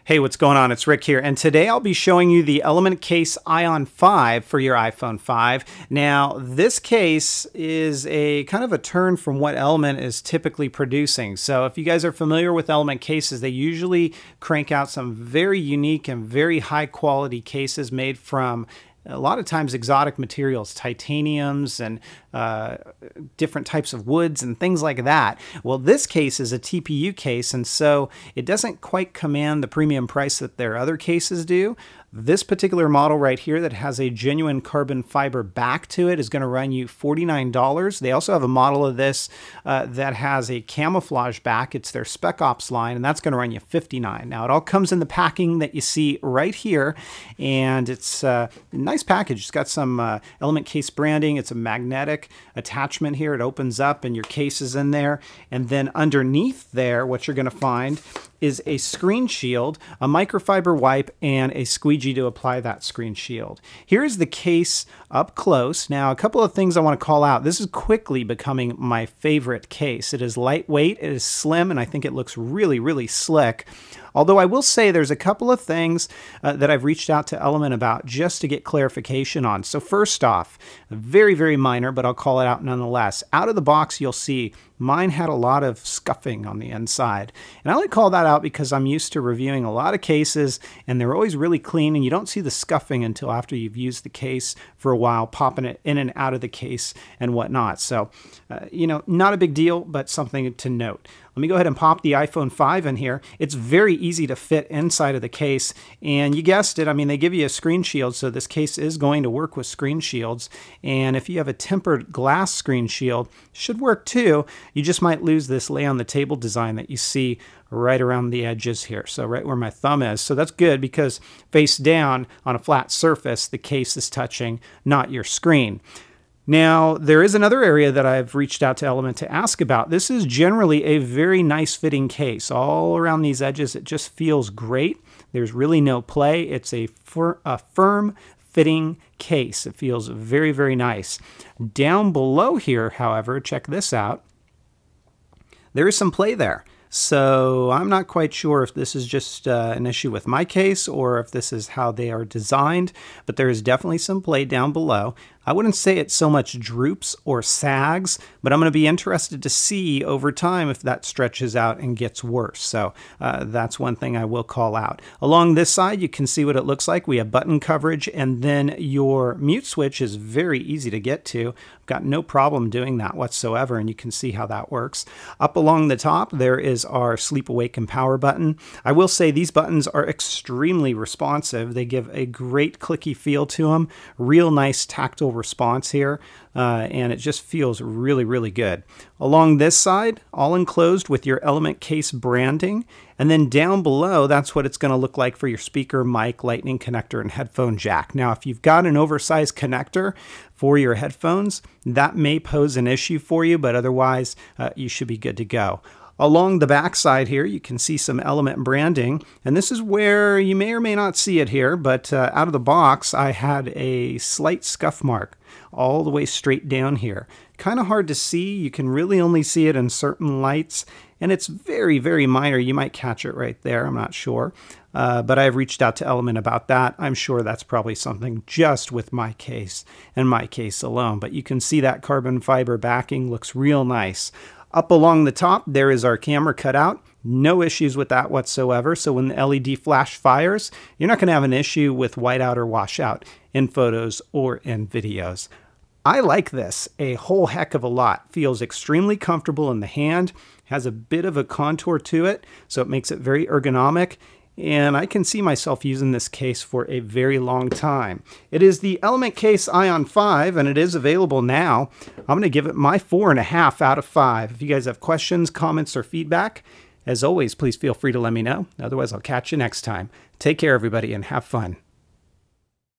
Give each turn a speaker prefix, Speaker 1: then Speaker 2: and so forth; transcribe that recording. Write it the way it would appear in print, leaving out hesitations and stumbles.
Speaker 1: Hey, what's going on? It's Rick here, and today I'll be showing you the Element Case Ion 5 for your iPhone 5. Now, this case is a kind of a turn from what Element is typically producing. So if you guys are familiar with Element cases, they usually crank out some very unique and very high quality cases made from a lot of times exotic materials, titaniums and different types of woods and things like that. Well, this case is a TPU case, and so it doesn't quite command the premium price that their other cases do. This particular model right here that has a genuine carbon fiber back to it is going to run you $49. They also have a model of this that has a camouflage back. It's their Spec Ops line, and that's going to run you $59. Now, it all comes in the packing that you see right here, and it's a nice package. It's got some Element Case branding. It's a magnetic attachment here. It opens up, and your case is in there. And then underneath there, what you're going to find is a screen shield, a microfiber wipe, and a squeegee to apply that screen shield. Here's the case up close. Now, a couple of things I want to call out. This is quickly becoming my favorite case. It is lightweight, it is slim, and I think it looks really, really slick. Although I will say there's a couple of things that I've reached out to Element about just to get clarification on. So first off, very, very minor, but I'll call it out nonetheless. Out of the box, you'll see mine had a lot of scuffing on the inside. And I only call that out because I'm used to reviewing a lot of cases, and they're always really clean, and you don't see the scuffing until after you've used the case for a while, popping it in and out of the case and whatnot. So, you know, not a big deal, but something to note. Let me go ahead and pop the iPhone 5 in here. It's very easy to fit inside of the case, and you guessed it, I mean, they give you a screen shield, so this case is going to work with screen shields, and if you have a tempered glass screen shield, should work too. You just might lose this lay on the table design that you see right around the edges here, so right where my thumb is. So that's good because face down on a flat surface, the case is touching, not your screen. Now, there is another area that I've reached out to Element to ask about. This is generally a very nice fitting case. All around these edges, it just feels great. There's really no play. It's a firm fitting case. It feels very, very nice. Down below here, however, check this out. There is some play there. So I'm not quite sure if this is just an issue with my case or if this is how they are designed, but there is definitely some play down below. I wouldn't say it so much droops or sags, but I'm going to be interested to see over time if that stretches out and gets worse. So that's one thing I will call out. Along this side, you can see what it looks like. We have button coverage, and then your mute switch is very easy to get to. I've got no problem doing that whatsoever, and you can see how that works. Up along the top, there is our sleep, awake, and power button. I will say these buttons are extremely responsive. They give a great clicky feel to them. Real nice tactile response here, and it just feels really, really good. Along this side, all enclosed with your Element Case branding, and then down below, that's what it's going to look like for your speaker, mic, lightning connector, and headphone jack. Now, if you've got an oversized connector for your headphones, that may pose an issue for you, but otherwise, you should be good to go. Along the back side here, you can see some Element branding, and this is where you may or may not see it here, but out of the box, I had a slight scuff mark all the way straight down here. Kind of hard to see. You can really only see it in certain lights, and it's very, very minor. You might catch it right there. I'm not sure, but I've reached out to Element about that. I'm sure that's probably something just with my case and my case alone, but you can see that carbon fiber backing looks real nice. Up along the top, there is our camera cutout. No issues with that whatsoever. So when the LED flash fires, you're not going to have an issue with whiteout or washout in photos or in videos. I like this a whole heck of a lot. Feels extremely comfortable in the hand, has a bit of a contour to it, so it makes it very ergonomic. And I can see myself using this case for a very long time. It is the Element Case Ion 5, and it is available now. I'm going to give it my 4.5 out of 5. If you guys have questions, comments, or feedback, as always, please feel free to let me know. Otherwise, I'll catch you next time. Take care, everybody, and have fun.